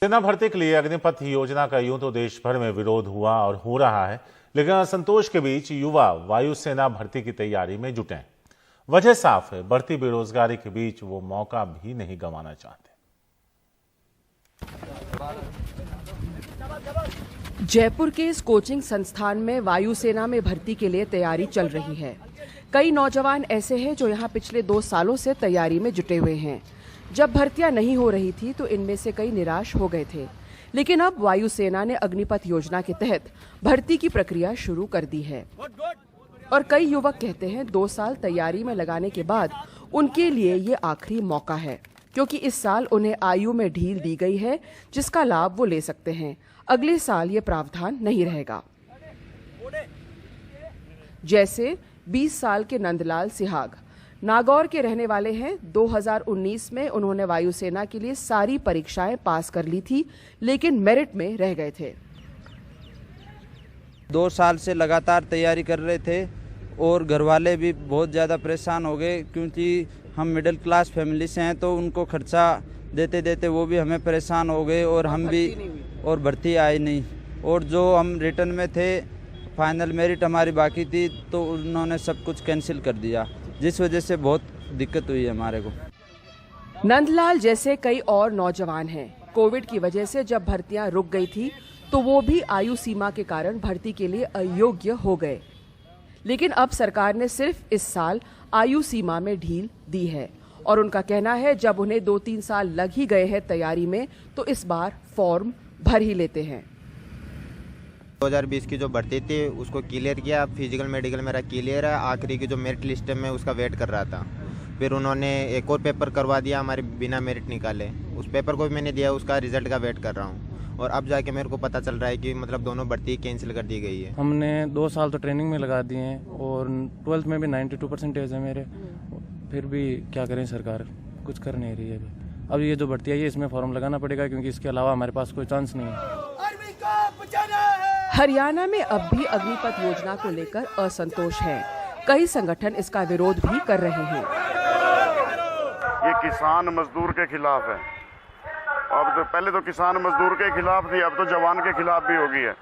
सेना भर्ती के लिए अग्निपथ योजना का यूं तो देश भर में विरोध हुआ और हो रहा है, लेकिन असंतोष के बीच युवा वायुसेना भर्ती की तैयारी में जुटे हैं। वजह साफ है, बढ़ती बेरोजगारी के बीच वो मौका भी नहीं गंवाना चाहते। जयपुर के इस कोचिंग संस्थान में वायुसेना में भर्ती के लिए तैयारी चल रही है। कई नौजवान ऐसे हैं जो यहां पिछले 2 सालों से तैयारी में जुटे हुए हैं। जब भर्तियां नहीं हो रही थी तो इनमें से कई निराश हो गए थे, लेकिन अब वायुसेना ने अग्निपथ योजना के तहत भर्ती की प्रक्रिया शुरू कर दी है। और कई युवक कहते हैं 2 साल तैयारी में लगाने के बाद उनके लिए ये आखिरी मौका है, क्योंकि इस साल उन्हें आयु में ढील दी गई है, जिसका लाभ वो ले सकते हैं। अगले साल ये प्रावधान नहीं रहेगा। जैसे 20 साल के नंदलाल सिहाग नागौर के रहने वाले हैं। 2019 में उन्होंने वायुसेना के लिए सारी परीक्षाएं पास कर ली थी, लेकिन मेरिट में रह गए थे। 2 साल से लगातार तैयारी कर रहे थे और घर वाले भी बहुत ज़्यादा परेशान हो गए, क्योंकि हम मिडिल क्लास फैमिली से हैं, तो उनको खर्चा देते देते वो भी हमें परेशान हो गए और हम भी, और भर्ती आई नहीं। और जो हम रिटर्न में थे, फाइनल मेरिट हमारी बाकी थी, तो उन्होंने सब कुछ कैंसिल कर दिया, जिस वजह से बहुत दिक्कत हुई है हमारे को। नंदलाल जैसे कई और नौजवान हैं। कोविड की वजह से जब भर्तियां रुक गई थी तो वो भी आयु सीमा के कारण भर्ती के लिए अयोग्य हो गए, लेकिन अब सरकार ने सिर्फ इस साल आयु सीमा में ढील दी है और उनका कहना है जब उन्हें 2-3 साल लग ही गए हैं तैयारी में, तो इस बार फॉर्म भर ही लेते हैं। 2020 की जो भर्ती थी उसको क्लियर किया, फिजिकल मेडिकल मेरा क्लियर है। आखिरी की जो मेरिट लिस्ट है मैं उसका वेट कर रहा था, फिर उन्होंने एक और पेपर करवा दिया हमारे बिना मेरिट निकाले। उस पेपर को भी मैंने दिया, उसका रिजल्ट का वेट कर रहा हूँ, और अब जाके मेरे को पता चल रहा है कि मतलब दोनों भर्ती कैंसिल कर दी गई है। हमने 2 साल तो ट्रेनिंग में लगा दिए हैं और 12th में भी 92% है मेरे, फिर भी क्या करें, सरकार कुछ कर नहीं रही है। अब ये जो भर्ती आई है इसमें फॉर्म लगाना पड़ेगा, क्योंकि इसके अलावा हमारे पास कोई चांस नहीं है। हरियाणा में अब भी अग्निपथ योजना को लेकर असंतोष है। कई संगठन इसका विरोध भी कर रहे हैं। ये किसान मजदूर के खिलाफ है। अब तो पहले तो किसान मजदूर के खिलाफ थी, अब तो जवान के खिलाफ भी हो गई है।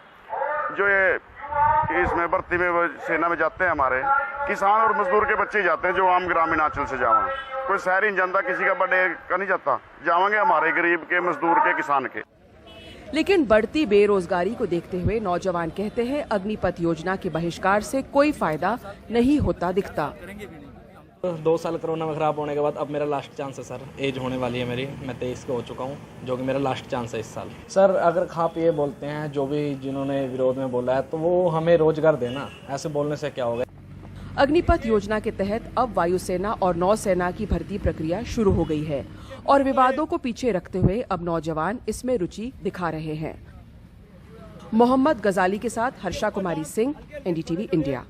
जो ये इसमें भर्ती में सेना में जाते हैं, हमारे किसान और मजदूर के बच्चे जाते हैं, जो आम ग्रामीण अंचल से जावा। कोई शहरी जनता किसी का बर्थडे का नहीं जाता, जावांगे हमारे गरीब के, मजदूर के, किसान के। लेकिन बढ़ती बेरोजगारी को देखते हुए नौजवान कहते हैं अग्निपथ योजना के बहिष्कार से कोई फायदा नहीं होता दिखता। 2 साल कोरोना में खराब होने के बाद अब मेरा लास्ट चांस है सर। एज होने वाली है मेरी, मैं 23 का हो चुका हूँ, जो कि मेरा लास्ट चांस है इस साल। सर अगर आप ये बोलते हैं, जो भी जिन्होंने विरोध में बोला है, तो वो हमें रोजगार देना, ऐसे बोलने से क्या होगा। अग्निपथ योजना के तहत अब वायुसेना और नौसेना की भर्ती प्रक्रिया शुरू हो गई है और विवादों को पीछे रखते हुए अब नौजवान इसमें रुचि दिखा रहे हैं। मोहम्मद गजाली के साथ हर्षा कुमारी सिंह, NDTV इंडिया।